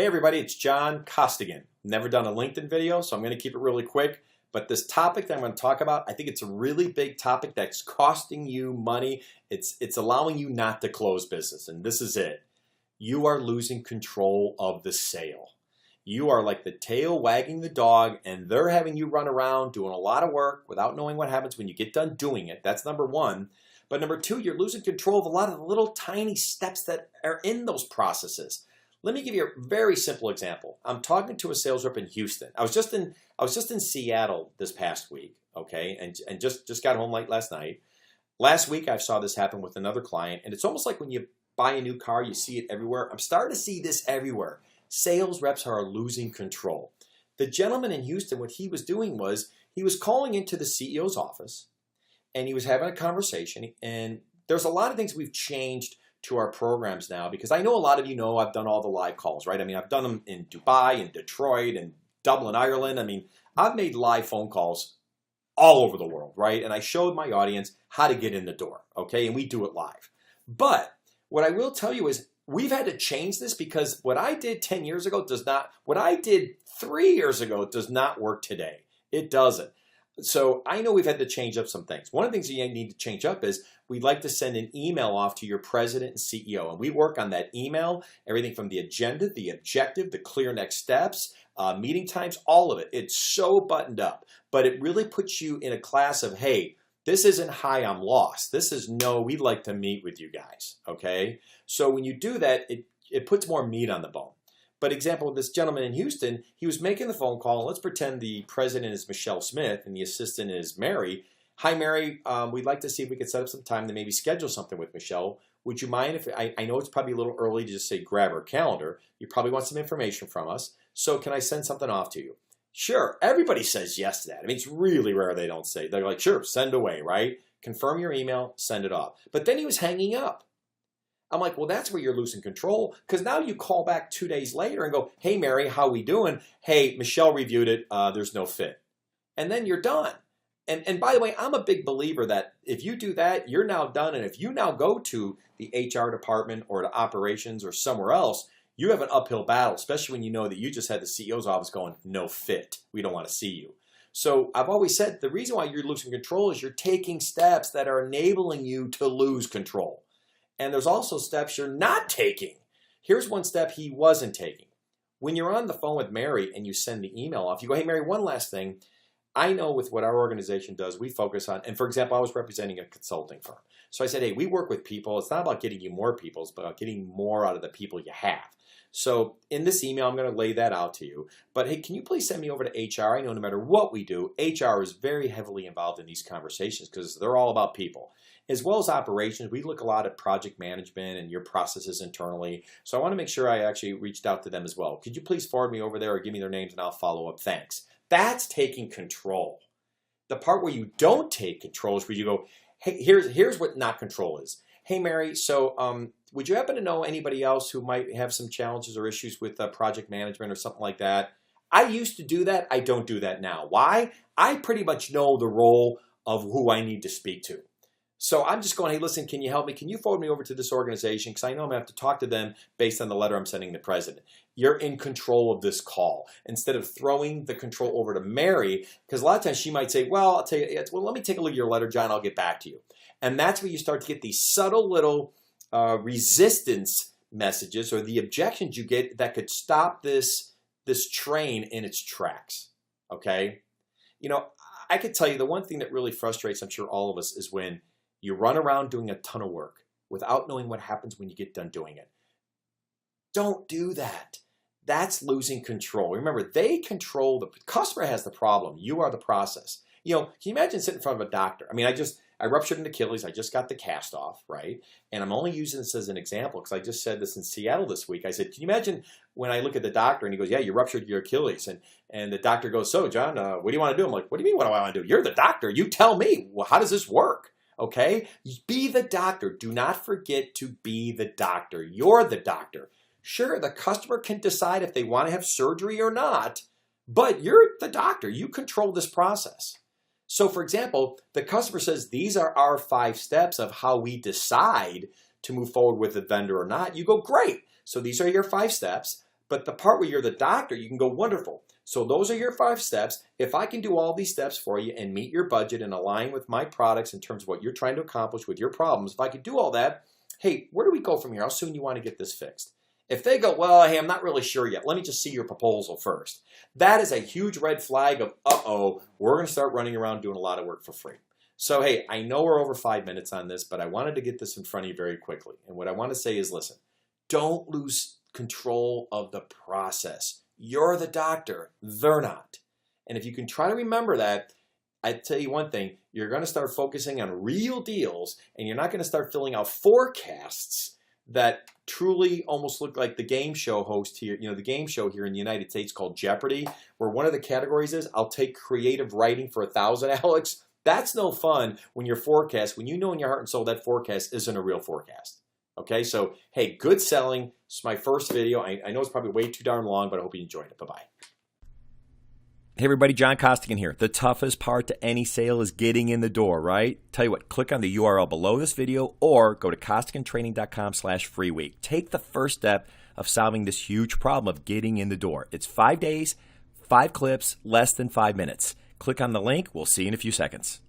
Hey everybody, it's John Costigan. Never done a LinkedIn video, so I'm going to keep it really quick. But this topic that I'm going to talk about, I think it's a really big topic that's costing you money. It's allowing you not to close business, and this is it. You are losing control of the sale. You are like the tail wagging the dog, and they're having you run around doing a lot of work without knowing what happens when you get done doing it. That's number one. But number two, you're losing control of a lot of the little tiny steps that are in those processes. Let me give you a very simple example. I'm talking to a sales rep in Houston. I was just in Seattle this past week, okay, and just got home late last night. Last week I saw this happen with another client, and it's almost like when you buy a new car, you see it everywhere. I'm starting to see this everywhere. Sales reps are losing control. The gentleman in Houston, what he was doing was he was calling into the CEO's office, and he was having a conversation. And there's a lot of things we've changed to our programs now, because I know a lot of you know I've done all the live calls, right? I mean, I've done them in Dubai and Detroit and Dublin, Ireland. I mean, I've made live phone calls all over the world, right? And I showed my audience how to get in the door, okay? And we do it live. But what I will tell you is we've had to change this, because what I did 10 years ago what I did 3 years ago does not work today. It doesn't. So I know we've had to change up some things. One of the things you need to change up is we'd like to send an email off to your president and CEO. And we work on that email, everything from the agenda, the objective, the clear next steps, meeting times, all of it. It's so buttoned up. But it really puts you in a class of, hey, this isn't hi, I'm lost. This is no, we'd like to meet with you guys, okay? So when you do that, it puts more meat on the bone. But example, this gentleman in Houston, he was making the phone call. Let's pretend the president is Michelle Smith and the assistant is Mary. Hi, Mary. We'd like to see if we could set up some time to maybe schedule something with Michelle. Would you mind if I know it's probably a little early to just say grab her calendar. You probably want some information from us. So can I send something off to you? Sure. Everybody says yes to that. I mean, it's really rare they don't say. They're like, sure, send away, right? Confirm your email, send it off. But then he was hanging up. I'm like, well, that's where you're losing control, because now you call back 2 days later and go, hey, Mary, how we doing? Hey, Michelle reviewed it. There's no fit. And then you're done. And by the way, I'm a big believer that if you do that, you're now done. And if you now go to the HR department or to operations or somewhere else, you have an uphill battle, especially when you know that you just had the CEO's office going, no fit. We don't want to see you. So I've always said the reason why you're losing control is you're taking steps that are enabling you to lose control. And there's also steps you're not taking. Here's one step he wasn't taking. When you're on the phone with Mary and you send the email off, you go, hey, Mary, one last thing. I know with what our organization does, we focus on, and for example, I was representing a consulting firm. So I said, hey, we work with people. It's not about getting you more people, it's about getting more out of the people you have. So in this email, I'm going to lay that out to you. But hey, can you please send me over to HR? I know no matter what we do, HR is very heavily involved in these conversations because they're all about people. As well as operations, we look a lot at project management and your processes internally. So I want to make sure I actually reached out to them as well. Could you please forward me over there or give me their names and I'll follow up? Thanks. That's taking control. The part where you don't take control is where you go, hey, here's what not control is. Hey, Mary, so would you happen to know anybody else who might have some challenges or issues with project management or something like that? I used to do that. I don't do that now. Why? I pretty much know the role of who I need to speak to. So I'm just going, hey, listen, can you help me? Can you forward me over to this organization? Because I know I'm going to have to talk to them based on the letter I'm sending the president. You're in control of this call. Instead of throwing the control over to Mary, because a lot of times she might say, well, I'll tell you, well, let me take a look at your letter, John. I'll get back to you. And that's where you start to get these subtle little resistance messages or the objections you get that could stop this train in its tracks, okay? You know, I could tell you the one thing that really frustrates, I'm sure all of us, is when you run around doing a ton of work without knowing what happens when you get done doing it. Don't do that. That's losing control. Remember, they control, the customer has the problem. You are the process. You know, can you imagine sitting in front of a doctor? I mean, I ruptured an Achilles. I just got the cast off, right? And I'm only using this as an example because I just said this in Seattle this week. I said, can you imagine when I look at the doctor and he goes, yeah, you ruptured your Achilles. And the doctor goes, so John, what do you want to do? I'm like, what do you mean what do I want to do? You're the doctor. You tell me. Well, how does this work? Okay? Be the doctor. Do not forget to be the doctor. You're the doctor. Sure, the customer can decide if they want to have surgery or not, but you're the doctor. You control this process. So for example, the customer says, these are our 5 steps of how we decide to move forward with the vendor or not. You go, great. So these are your 5 steps. But the part where you're the doctor, you can go, wonderful. So those are your 5 steps. If I can do all these steps for you and meet your budget and align with my products in terms of what you're trying to accomplish with your problems, if I could do all that, hey, where do we go from here? How soon you want to get this fixed? If they go, well, hey, I'm not really sure yet. Let me just see your proposal first. That is a huge red flag of, uh-oh, we're going to start running around doing a lot of work for free. So, hey, I know we're over 5 minutes on this, but I wanted to get this in front of you very quickly. And what I want to say is, listen, don't lose control of the process. You're the doctor. They're not. And if you can try to remember that, I tell you one thing, you're going to start focusing on real deals, and you're not going to start filling out forecasts that truly almost look like the game show host here, the game show here in the United States called Jeopardy, where one of the categories is, I'll take creative writing for 1,000, Alex. That's no fun when your forecast, when you know in your heart and soul that forecast isn't a real forecast. Okay, so hey, good selling. It's my first video. I know it's probably way too darn long, but I hope you enjoyed it. Bye-bye. Hey everybody, John Costigan here. The toughest part to any sale is getting in the door, right? Tell you what, click on the URL below this video or go to costigantraining.com/free week. Take the first step of solving this huge problem of getting in the door. It's 5 days, 5 clips, less than 5 minutes. Click on the link. We'll see you in a few seconds.